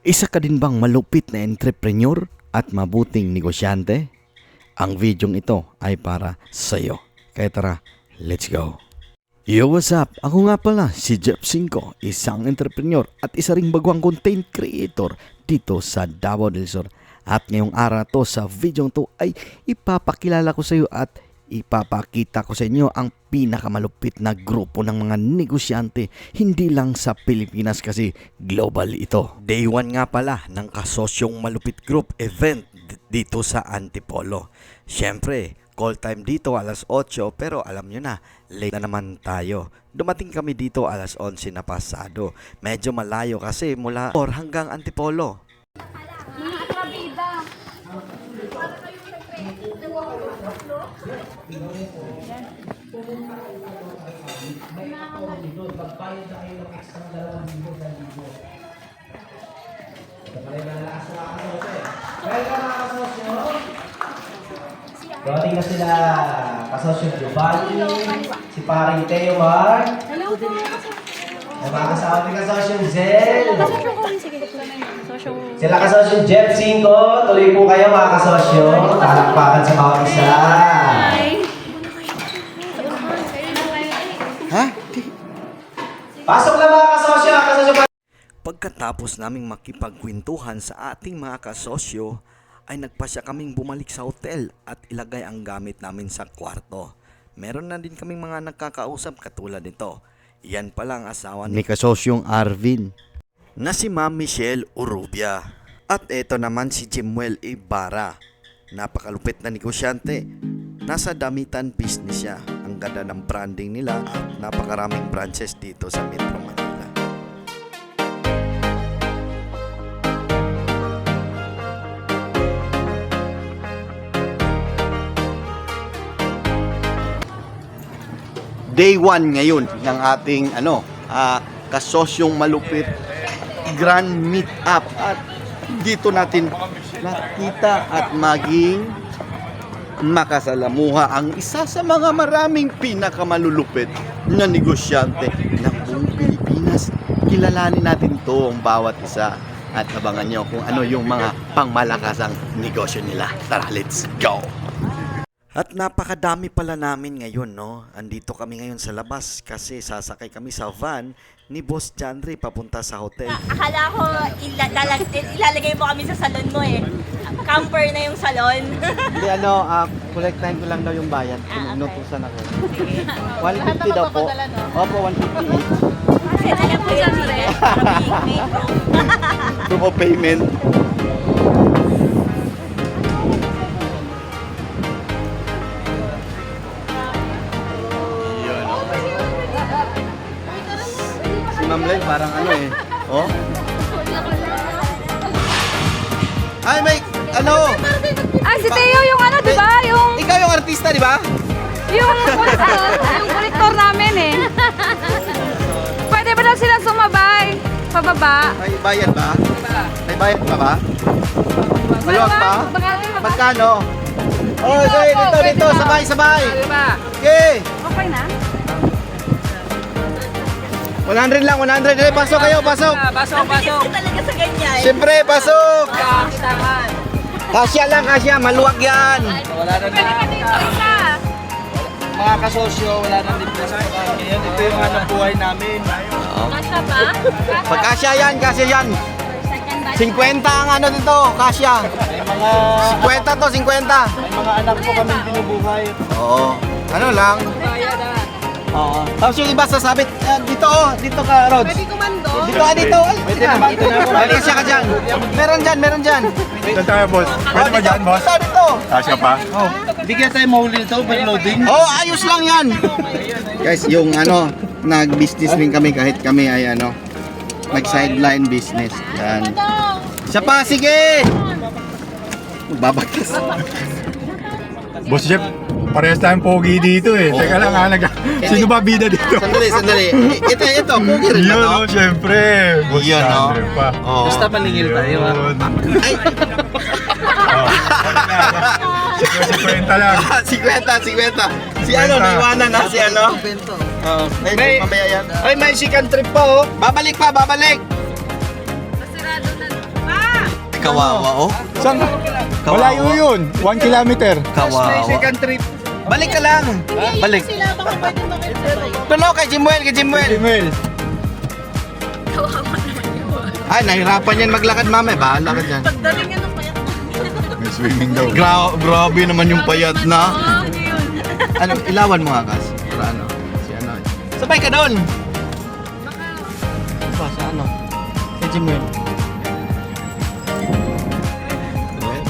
Isa ka din bang malupit na entrepreneur at mabuting negosyante? Ang videong ito ay para sa iyo. Kaya tara, let's go! Yo, what's up? Ako nga pala si Jeff Cinco, isang entrepreneur at isa ring baguang content creator dito sa Davao del Sur. At ngayong araw to sa videong to ay ipapakilala ko sa iyo at ipapakita ko sa inyo ang pinakamalupit na grupo ng mga negosyante, hindi lang sa Pilipinas kasi global ito. Day 1 nga pala ng Kasosyong Malupit Group event dito sa Antipolo. Siyempre, call time dito alas 8 pero alam nyo na, late na naman tayo. Dumating kami dito alas 11 na pasado. Medyo malayo kasi mula hanggang Antipolo. Mga atrabida. Dating na sila kasosyo Giovanni, si paring Teo Mar, Hello po. ay mga kasama ni kasosyo Zel, Kasosyo ko. Sige. Kasosyo. sila kasosyo Jeff Cinco, tuloy po kayo mga kasosyo, palakpakan sa bawat isa. Hi. Ha? Pasok lang mga kasosyo, kasosyo pa. Pagkatapos naming makipagkwentuhan sa ating mga kasosyo, ay nagpasya kaming bumalik sa hotel at ilagay ang gamit namin sa kwarto. Meron na din kaming mga nagkakausap katulad nito. Yan pala ang asawa ni kasosyong Arvin na si Ma'am Michelle Urubia. At eto naman si Jimuel Ibarra. Napakalupit na negosyante. Nasa damitan business siya. Ang ganda ng branding nila at napakaraming branches dito sa Metro Manila. Day 1 ngayon ng ating kasosyong malupit grand meet up at dito natin nakita at maging makasalamuha ang isa sa mga maraming pinakamalulupit na negosyante ng buong Pilipinas. Kilalanin natin to ang bawat isa at abangan nyo kung ano yung mga pangmalakasang negosyo nila. Tara, let's go! At napakadami pala namin ngayon, no? Andito kami ngayon sa labas kasi sasakay kami sa van ni Boss Janry papunta sa hotel. Akala ko ilalagay mo kami sa salon mo eh. Camper na yung salon. Hindi kolektahin ko lang daw yung bayad. Inutusan ako. Sige. 150 daw po. Opo, 150 each. Kasi alam ko yan eh. Proof of payment. Si Ma'am Len parang oh? Ay, may, Si Teo yung di ba? Yung ikaw yung artista, di ba? yung kolektor namin eh. Pwede ba daw sila sumabay? Pababa. May bayad ba? May bayad pa ba? Maluwag pa? Magkano? Oh, sige, dito, sabay. Okay. Okay na? 100 lang, 100. Pasok kayo, pasok. Pasok. Talaga sa ganyan. Siyempre, pasok. Kasya, maluwag yan. Wala na Pwede ka dito isa. mga kasosyo, wala na din sa ngayon. Ito yung hanap buhay namin. Kasya ba? Pag kasya yan. 50 ang dito, kasya. May mga 50 to, 50. may mga anak po kami binubuhay. Oo. Ano lang? Oo. Tapos yung iba sasabit, dito ka, Rods. Pwede kumando. Dito. Pwede naman, ito na po. May kasya ka dyan. Meron dyan. Ito tayo, boss. Pwede ba dyan, boss? Dito. Kasya pa? Bigyan tayo mahuli ito, by loading. Oh, ayos lang yan. Guys, yung nag-business rin kami kahit kami ay nag-sideline business. Yan. Isa pa, sige! Babagtas. Boss Jeff, parehas tayong pogi dito eh. Teka lang sino ba bida dito? Sandali. Ito, pogi rin Yun, ba oh, syempre. Boss Yun, oh. Chandre pa. Oo. Basta maningil tayo, ha? Yun. Ay, Si kwenta lang. 50. Si naiwanan na si Oo. May- Mamaya yan. Ay, may second trip pa, oh. Babalik. Masirado na. kawawa, oh. Saan? Malayo yun. 1 kilometer. Kawawa. Second trip. Balik ka lang. Balik. Sila baka pwede makita. Tulo kay Jimuel, kay Jimuel. Email. Ay, nahirapan yan maglakad, mama. Bahala ka dyan. Pagdating yan ng payat. May swimming daw. Grabe naman yung payat na. Oh, yun. Ano, ilawan mo nga, Kas. Para ano? Si ano. Sabay ka doon. Ba, sa ano? Kay Jimuel.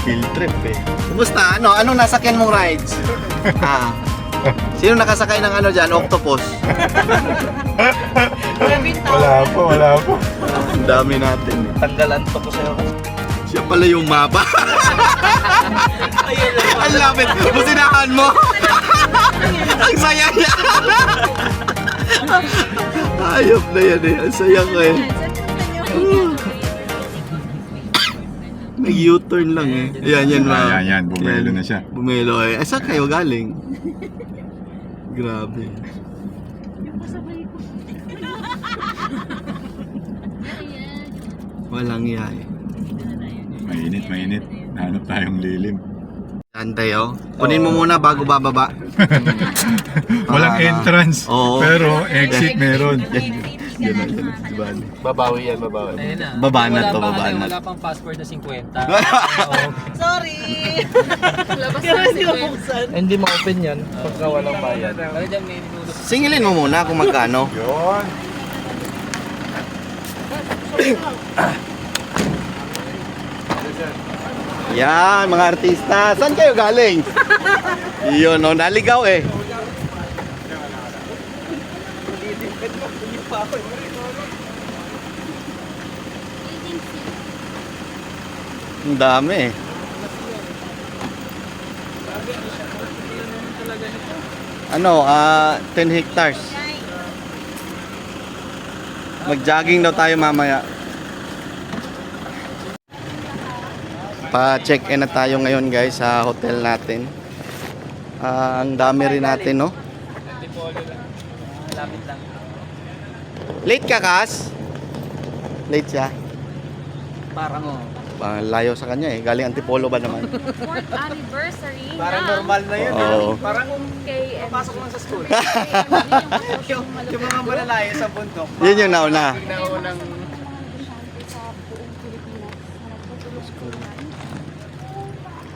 Field trip eh. Kumusta? Ano? Anong nasakyan mong rides? Sino nakasakay ng ano dyan? Octopus. Wala po. Ang dami natin. Tanggalan to ko sa'yo. Siya pala yung mapa. Ang lapit. Businahan mo. Ang saya niya. Ayop na yan eh. Ang saya ko eh. Nag-U-turn lang eh. Yan, ma. Yan. Bumelo na siya. Bumelo eh. Saan kayo galing? Grabe. Walang iya eh. Mainit. Hanap tayong lilim. Antay oh. Kunin mo muna bago bababa. Walang entrance. Oo. Pero exit meron. Yan. Babawi yan, babawi. Ayun na. Baba na to, Wala baba na. Wala pang passport na 50. Sorry. Labas na si Gwen. Hindi ma-open yan pagka walang bayad. Kaya dyan may nulog. Singilin mo muna kung magkano. Yun. Yan, mga artista. Saan kayo galing? Yun, no, naligaw eh. Ang dami eh. Ano, 10 hectares. Mag-jogging daw tayo mamaya. Pa-check-in na tayo ngayon guys sa hotel natin. Ang dami rin natin, no? Lapit lang. Late ka, Kas? Late siya. Parang Layo sa kanya eh. Galing Antipolo ba naman? 4th anniversary Parang ng normal na yun. Oo. Parang KM. pasok lang sa school. yung Yung mga malalayo sa bundok. Yun yung nauna. Naunang sa buong Pilipinas na nagtutulog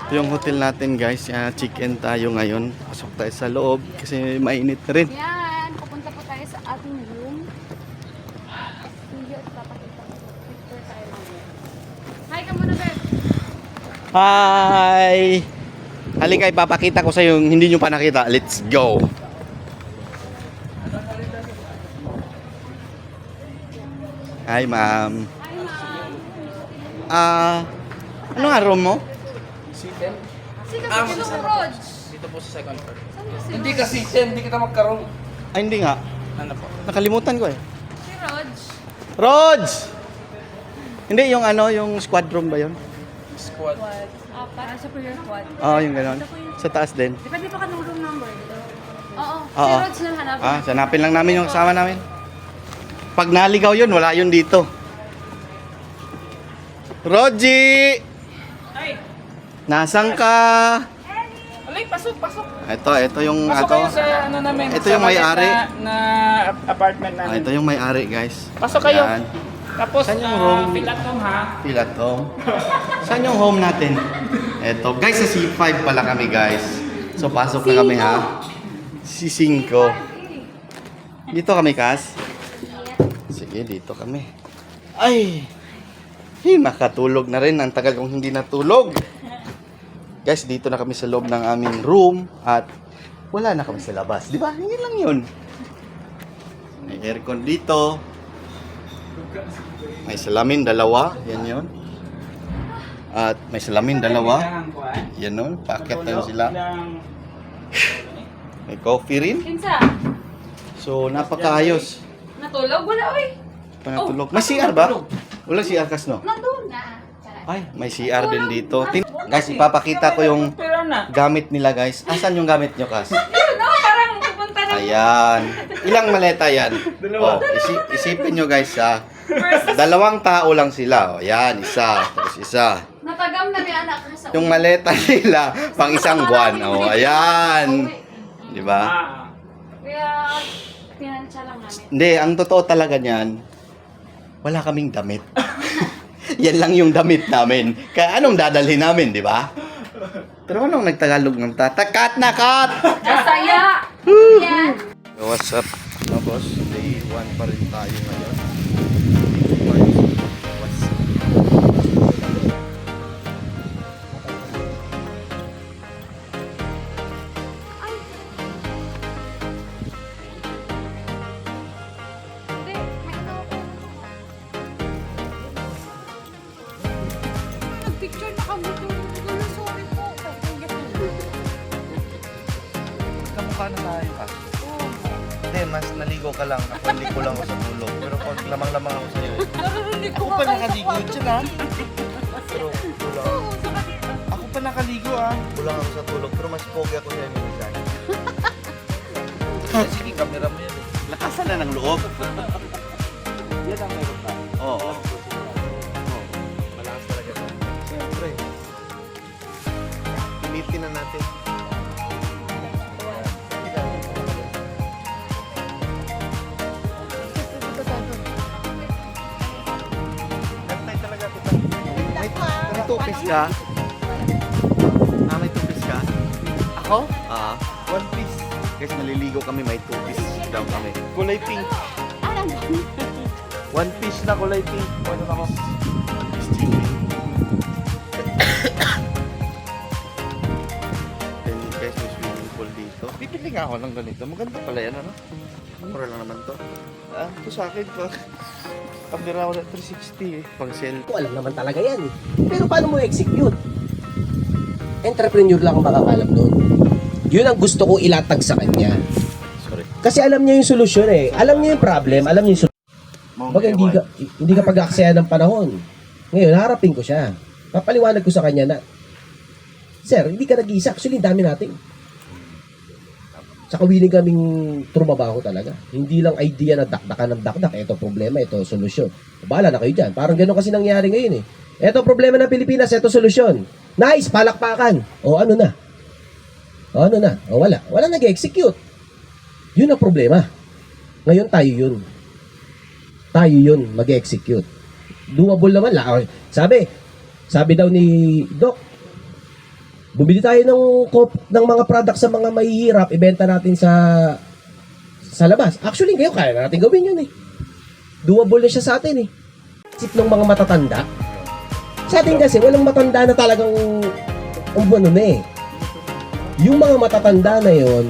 Ito yung hotel natin guys. Check-in tayo ngayon. Pasok tayo sa loob kasi mainit na rin. Yan, pupunta po tayo sa ating room. Video at papakita ko. Picture tayo mamaya. Hi ka muna, Beth. Hi! Halika, ipapakita ko sa yung hindi nyo pa nakita. Let's go! Hi, ma'am. Ano nga room mo? Kasi kasi yung Roj. dito po sa second floor. Saan yung si Hindi kasi, hindi kita magkaroon. Ay, hindi nga. Ano po? Nakalimutan ko eh. Si Roj? Roj! Hindi, yung ano, yung squad room ba yun? Squad. Para sa prayer quad. Oo, yung gano'n. Sa taas din. Di ba di pa ka ng room number? Oo. Si Oo. Roj lang hanapin. Sanapin lang namin yung kasama namin. Pag naligaw yun, wala yun dito. Roji! Nasaan ka? Alay, pasok. Ito yung Pasok ato. kayo sa ano namin. Ito sa yung may-ari. Na apartment namin. Ito yung may-ari, guys. Pasok kayo. Yan. Tapos, Saan yung room? fill at home ha. Feel at home. Saan yung home natin? Ito. Guys, sa C5 pala kami, guys. So, pasok na kami, ha? C5. Dito kami, Kas? Sige, dito kami. Ay! Nakatulog na rin. Ang tagal kong hindi natulog. Guys, dito na kami sa loob ng aming room. At wala na kami sa labas. Di ba? Hindi lang yun. May aircon dito. May salamin, dalawa. Yan yun. At may salamin, dalawa. Yan yun. Packet na yun sila. May coffee rin. Kinsa? So, napakaayos. Natulog? Wala, oy. Panatulog. May CR ba? Wala CR, Kas, no? Nandun. Ay, may CR din dito. Guys, ipapakita ko yung gamit nila, guys. Asan yung gamit nyo, Kas? Yun, no? Parang pupunta na. Ayan. Ilang maleta yan? Oh, isipin nyo, guys, ha? Dalawang tao lang sila. Oh, yan, isa. Tapos isa. Matagam na may anak ka sa Yung maleta nila, pang isang buwan. Oh, ayan. Di ba? Kaya, pinansya lang namin. Hindi, ang totoo talaga niyan, wala kaming damit. Yan lang yung damit namin. Kaya anong dadalhin namin, di ba? Pero anong nagtagalog ng tata? Cut na cut! Masaya! Yan! What's up, mga boss? Day 1 pa rin tayo ngayon. What's up? Hindi, may ano ako. Nag-picture na kami doon. Sorry po. Kamukha na tayo ka. Hindi, mas naligo ka lang. Ako ligo lang ako sa tulog. Pero pag lamang-lamang ako sa'yo. Ako pa nakaligo dyan ha. Pero kulang. Ako pa nakaligo ha. Kulang ako sa tulog. Pero mas pogi ako sa'yo minsan. Sige, camera mo yan eh. Lakasan na ng loob. Yan ang meron pa. Oo. Malakas talaga ito. Siyempre. Pilitin na natin. Gantay talaga kita. May tupis ka? May tupis ka? Ako? One piece. Guys, maliligo kami, may tupis daw kami. Kulay pink. One piece na kulay pink. Ano ako? One piece chili. Then guys, may swimming pool dito. Bibili nga ako ng ganito. Maganda pala yan, ano? Mura lang naman to. Ito sa akin pa. Kamera ko na 360 eh. Pang sale. Ko alam naman talaga yan eh. Pero paano mo execute? Entrepreneur lang ang makakalam doon. Yun ang gusto ko ilatag sa kanya. Sorry. Kasi alam niya yung solusyon eh. Alam niya yung problem, alam niya yung solusyon. Baga hindi ka pag-aaksaya ng panahon. Ngayon, harapin ko siya. Papaliwanag ko sa kanya na, Sir, hindi ka nag-iisa. Actually, dami natin. Saka willing kaming trumabaho talaga. Hindi lang idea na dakdakan ng dakdak. Ito problema, ito solusyon. Bahala na kayo dyan. Parang gano'n kasi nangyari ngayon eh. Ito problema ng Pilipinas, ito solusyon. Nice, palakpakan. O ano na? O ano na? O wala. Wala nag-execute. Yun ang problema. Ngayon tayo yun. Tayo yun mag-execute. Doable naman lang. Sabi daw ni Doc, bumili tayo ng mga product sa mga mahihirap, ibenta natin sa labas. Actually, ngayon kaya na natin gawin yun eh. Doable na siya sa atin eh. Isip ng mga matatanda. Sa atin kasi, walang matanda na talagang ano na eh. Yung mga matatanda na yun,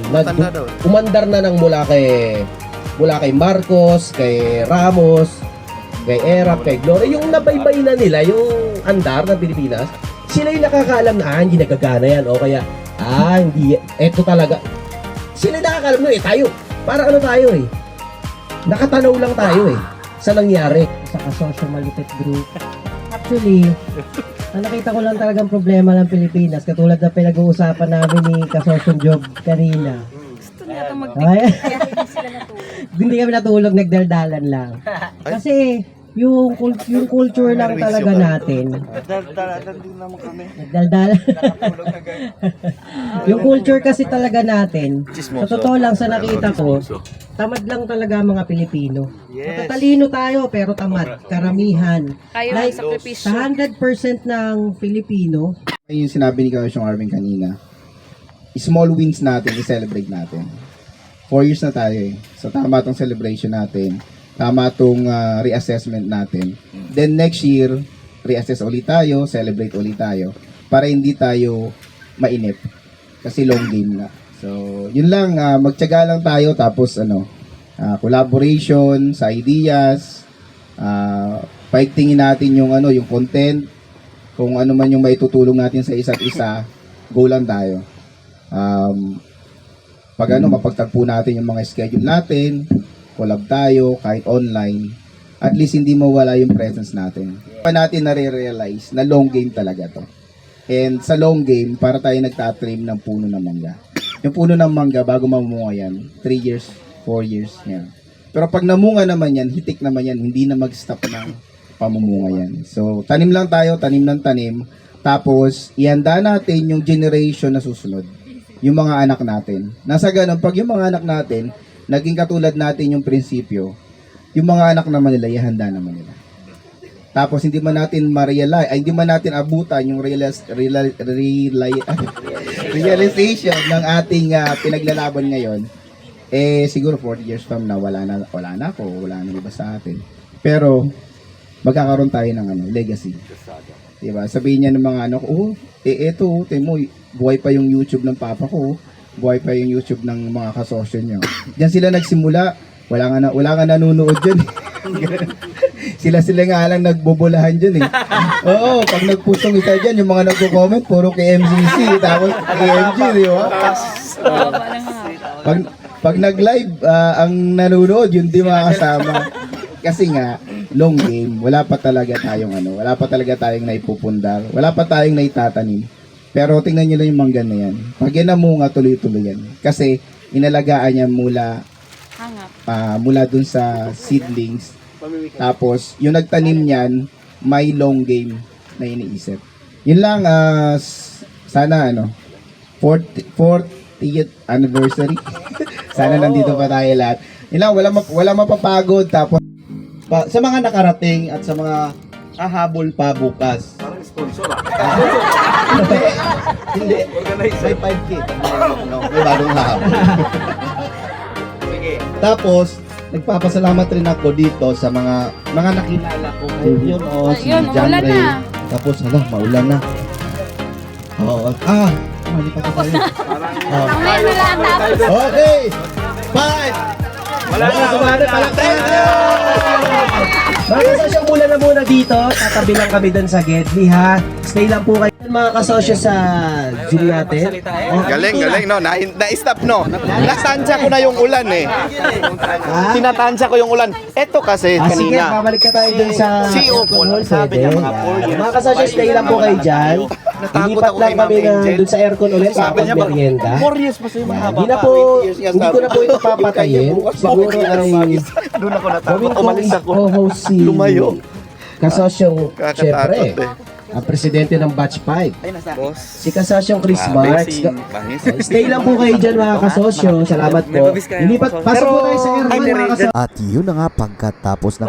umandar na ng mula kay Marcos, kay Ramos, kay Erap, kay Gloria, yung nabaybay na nila, yung andar ng Pilipinas, sila yung nakakaalam na, hindi nagagana yan, o kaya, hindi, eto talaga. Sila yung nakakaalam na, tayo, para ano tayo eh, nakatanaw lang tayo eh, sa nangyari. Sa kasosyo malupit group. Actually, ang nakita ko lang talagang problema ng Pilipinas, katulad na pinag-uusapan namin ni Kasosyo Job kanina. Gusto niya ito Ay, kaya hindi sila natulog. hindi kami natulog, nagdaldalan lang. Kasi, yung culture lang talaga natin. Dal-dalan din naman kami. Nagdaldalan. Yung culture kasi talaga natin, sa totoo lang sa nakita ko, tamad lang talaga ang mga Pilipino. Matatalino tayo pero tamad, karamihan. Kayo ang Like, sakripisyo. sa 100% ng Filipino, Yung sinabi ni Kaosyong Arvin kanina, small wins natin, i-celebrate natin. 4 years na tayo eh. So tama itong celebration natin. Tama itong reassessment natin. Then next year, reassess ulit tayo, celebrate ulit tayo. Para hindi tayo mainip. Kasi long game na. So, yun lang. Magtyaga lang tayo. Tapos, collaboration sa ideas. Paigtingin natin yung content. Kung ano man yung maitutulong natin sa isa't isa, go lang tayo. Mapagtagpo natin yung mga schedule natin, collab tayo, kahit online, at least hindi mawala yung presence natin. Pa natin nare-realize na long game talaga to. And sa long game, para tayo nagtatrim ng puno ng mangga. Yung puno ng mangga, bago mamunga yan, 3 years, 4 years, yan. Pero pag namunga naman yan, hitik naman yan, hindi na mag-stop ng pamumunga yan. So, tanim lang tayo, tanim ng tanim, Tapos, ihanda natin yung generation na susunod. Yung mga anak natin. Nasa ganun, pag yung mga anak natin, naging katulad natin yung prinsipyo, yung mga anak naman nila, ihanda naman nila. Tapos, hindi man natin hindi man natin abutan yung realization ng ating pinaglalaban ngayon, siguro 40 years from now, wala na ako, wala na iba sa atin. Pero, magkakaroon tayo ng legacy. Diba? Sabihin niya ng mga eto, temo, buhay pa yung YouTube ng papa ko, buhay pa yung YouTube ng mga kasosyo niyo. Diyan sila nagsimula, wala nga nanonood dyan. sila nga lang nagbubulahan dyan eh. Oo, pag nag-post yung isa dyan, yung mga nagko-comment, puro kay MCC, tapos kay MG, di ba? Pag nag-live, ang nanonood, yun di makakasama. Kasi nga, long game, wala pa talaga tayong naipupundar, wala pa tayong naitatanim. Pero tingnan niyo lang yung mangga na yan. Pag yan namunga, tuloy-tuloy yan. Kasi inalagaan niya mula dun sa seedlings. Tapos, yung nagtanim niyan, may long game na iniisip. Yun lang, sana 40th anniversary. Sana nandito pa tayo lahat. Yun lang, wala mapapagod. Tapos, sa mga nakarating at sa mga hahabol pa bukas. Parang sponsor Hindi. May 5K. May bagong hahabol. Tapos, nagpapasalamat rin ako dito sa mga nakilala ko. Yun, si John umulan Ray. na. Tapos, maulan na. Oo. Mali pa tayo. Mamaya na lang tapos. Okay! 5! Wala na! Mga kasosyo, mula na muna dito. Tatabi lang kami dun sa Gedli, ha? Stay lang po kayo. Mga kasosyo sa Zoom natin. Galing, no? Na-stop, no? Natansya ko na yung ulan, eh. Tinatansya ko yung ulan. Eto kasi, Sige, kanina. babalik ka tayo dun sa CEO po, sabi niya, mga 4 years. Mga kasosyo, stay lang po kayo dyan. Ilipat lang kami na dun sa aircon ulit sa merienda. 4 years pa sa'yo, mahaba Hindi ko na po ito papatayin. Siguro ay Doon ako gawin natakot. ko Umalis ako. i-co-host si Lumayo. kasosyong, syempre, eh. ang presidente ng Batch 5. Boss. Si kasosyong Chris Marx. Stay lang po kayo dyan mga kasosyo. Salamat po. Pasok po tayo sa aircon mga kasosyo. At yun na nga pagkatapos ng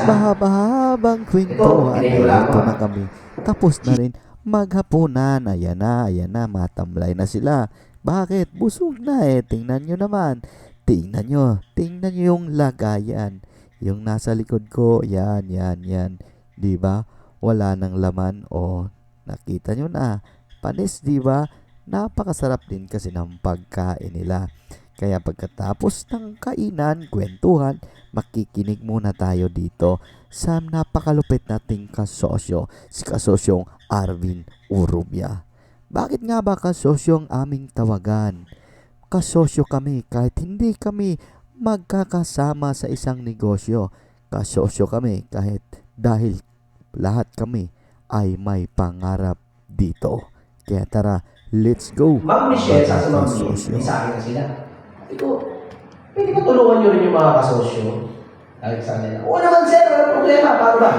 mahaba-habang kwentuhan, ito na kami. Tapos na rin maghapunan. Ayan na, matamlay na sila. Bakit? Busog na eh. Tingnan nyo naman. Tingnan nyo yung lagayan. Yung nasa likod ko, yan. Diba? Wala nang laman. O, nakita nyo na. Panis, diba? Napakasarap din kasi ng pagkain nila. Kaya pagkatapos ng kainan, kwentuhan, makikinig muna tayo dito sa napakalupit nating kasosyo, si kasosyong Arvin Urubia. Bakit nga ba kasosyo ang aming tawagan? Kasosyo kami kahit hindi kami magkakasama sa isang negosyo. Kasosyo kami kahit dahil lahat kami ay may pangarap dito. Kaya tara, let's go. Ma'am Michelle, sa Ma'am Michelle, sa akin na sila. Ito, pwede ba tulungan nyo rin yung mga kasosyo? Ay, sa nila. Oo naman sir, wala problema. Paano ba?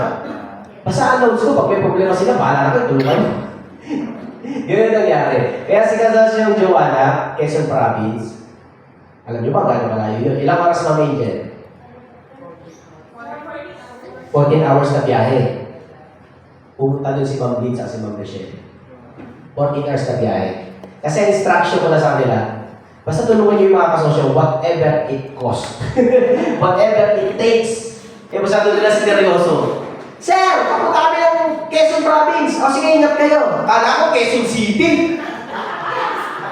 Basta announce ko, pag may problema sila, bahala na kayo, tulungan nyo. Ganun nangyari. Kaya si kasosyo yung Joanna, Quezon Province, alam nyo ba gano'ng malayo yun? Ilang oras Ma'am Angel? 14 hours na biyahe. Pumunta dun si Ma'am Blitz at si Ma'am Michelle. 14 hours na biyahe. Kasi ang instruction ko na sa kanila, basta tulungan niyo yung mga kasosyo, whatever it costs. Whatever it takes. Kaya masyado nila seryoso. Sir, papunta kami ng Quezon Province. O sige, ingat kayo. Kala ko Quezon City.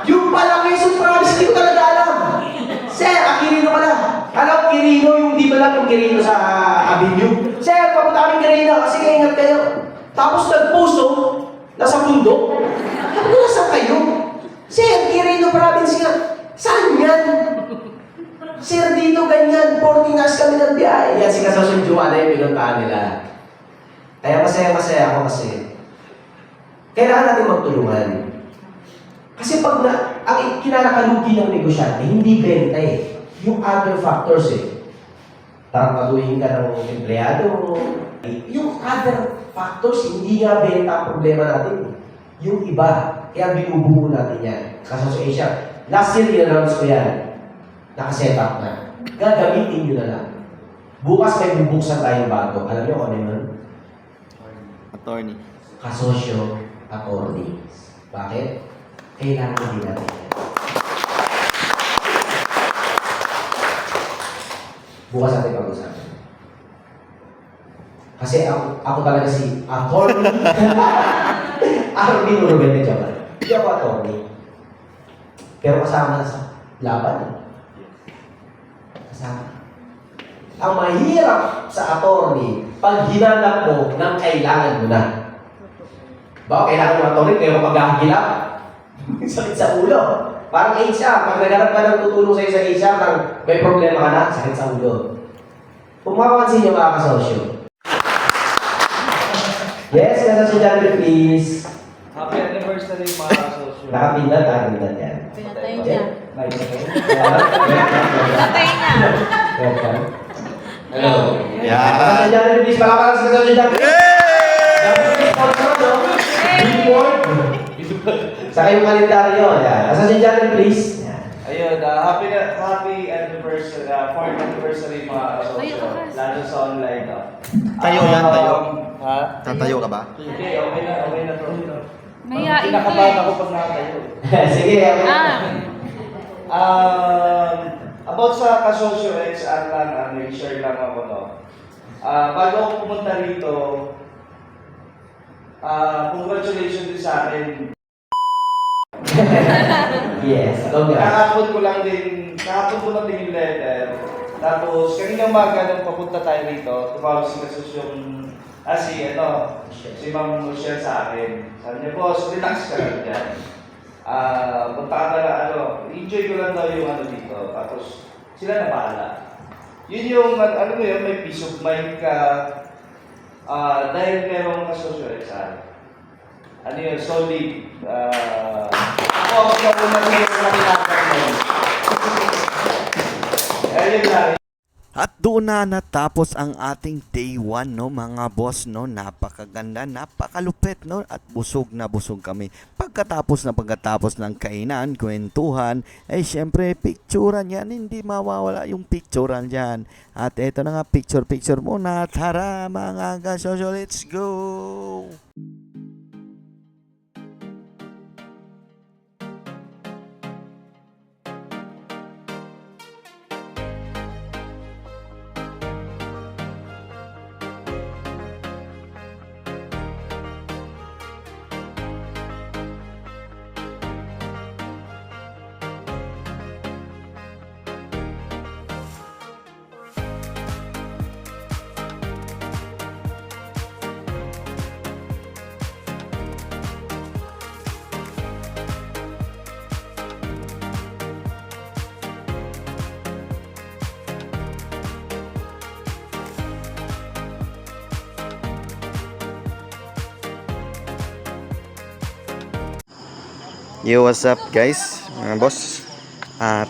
Yung pala Quezon Province, hindi ko talaga alam. Sir, Quirino pala. Alam ko Quirino, yung di ba lang yung Quirino sa Avenue. Sir, papunta kami Quirino. O sige, ingat kayo. Tapos nagpuso, nasa bundok. Sabi ko, nasa kayo? Sir, Quirino Province nga. Saan yan? Sir, dito ganyan. 14 hours kami ng biyahe. Yan, si Kasosyo Joanna yung pinuntahan nila. Kaya masaya ako kasi kailangan natin magtulungan. Kasi pag ang kinakakalugi ng negosyante, hindi benta eh. Yung other factors eh. Tarantatuhin ka ng empleyado mo, Yung other factors, hindi nga benta ang problema natin. Yung iba, kaya binubuo natin yan. Association. Last year, in-announce ko yan. Nakaset up na. Gagamitin nyo na lang. Bukas may bubuksan tayong bago. Alam nyo kung ano yun? Attorney. Kasosyo attorneys. Bakit? Kailangan din natin yan. Bukas natin pag-usapan. Kasi ako talaga si attorney. Attorney Ruben de Chaval. Hindi ako attorney. Pero kasama na sa laban. Kasama. Ang mahirap sa attorney, pag hinanap mo ng kailangan mo na. Ba, kailangan mo attorney, pero maghahagilap. Sakit sa ulo. Parang HR, pag naghanap ka ng tutulong sa'yo sa HR, nang may problema ka na, sakit sa ulo. Kung mapapansin niyo mga kasosyo. Yes, kasosyo dyan, please. Happy anniversary mga kasosyo. Nakapindan yan. Pinatay niya. Pinatay niya. Welcome. Hello. Yeah. Kasosyo dyan, please. Palakalan sa kasosyo dyan. Sa kayong kalendaryo. Kasosyo dyan, please. Ayun, happy anniversary, 4th anniversary mga kasosyo. Lalo sa online. Tayo yan, tayo. Ha? Tatayo ka ba? Hindi, okay na to. Mahihain to Kinakabahan eh. ako pag nakatayo. Sige. About sa kasosyo XR lang, may share lang ako, no? Bago ako pumunta rito, congratulations din sa akin. Yes. Kahapon ko lang din yung letter. Tapos, kanina umaga nung papunta tayo rito, tumawag si kasosyong, si Ma'am Michelle sa akin. Sabi niya, boss, relax ka lang dyan. Punta ka na, enjoy ko lang daw yung dito. Tapos, sila na bahala. Yun yung, may peace of mind ka. Dahil merong kasosyo XR. Solid. Ako na una sa kinakatawa mo. Ayun lang. At doon na natapos ang ating day 1, no, mga boss, no. Napakaganda, napakalupit, no, at busog na busog kami. Pagkatapos ng kainan, kwentuhan, syempre picturean yan, hindi mawawala yung picturean dyan. At eto na nga, picture muna. Tara mga kasosyo, let's go! Yo, what's up guys? Mga boss.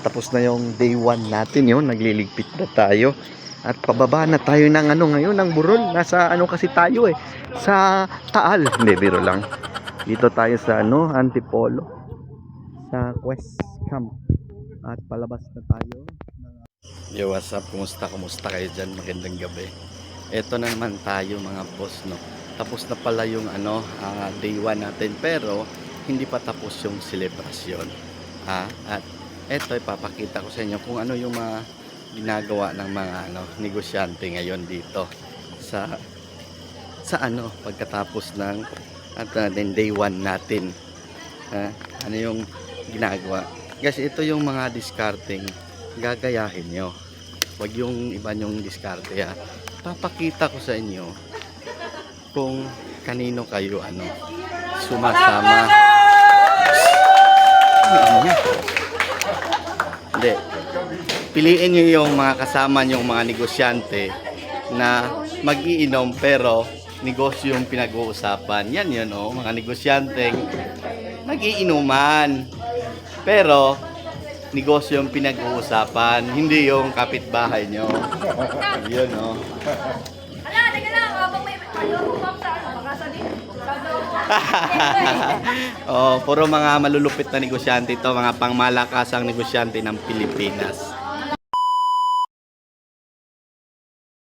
Tapos na yung day 1 natin yun. Nagliligpit na tayo. At pababa na tayo ng ngayon, ng Burol. Nasa kasi tayo sa Taal. Hindi, biro lang. Dito tayo sa Antipolo. Sa Quest Camp. At palabas na tayo. Yo, what's up? Kumusta kayo dyan? Magandang gabi. Eto na naman tayo mga boss, no. Tapos na pala yung day 1 natin. Pero hindi pa tapos yung selebrasyon. At eto ipapakita ko sa inyo kung ano yung mga ginagawa ng mga negosyante ngayon dito sa pagkatapos ng day 1 natin. Ano yung ginagawa? Guys, ito yung mga discarding gagayahin nyo. Huwag yung iba yung diskarte. Papakita ko sa inyo kung kanino kayo sumasama. Hindi. Piliin nyo yung mga kasama nyong mga negosyante na mag-iinom pero negosyo yung pinag-uusapan. Yan yun, mga negosyanteng nag-iinuman pero negosyo yung pinag-uusapan, hindi yung kapitbahay nyo. Yun, Hala, teka lang, habang may Oh, puro mga malulupit na negosyante ito, mga pangmalakasang negosyante ng Pilipinas.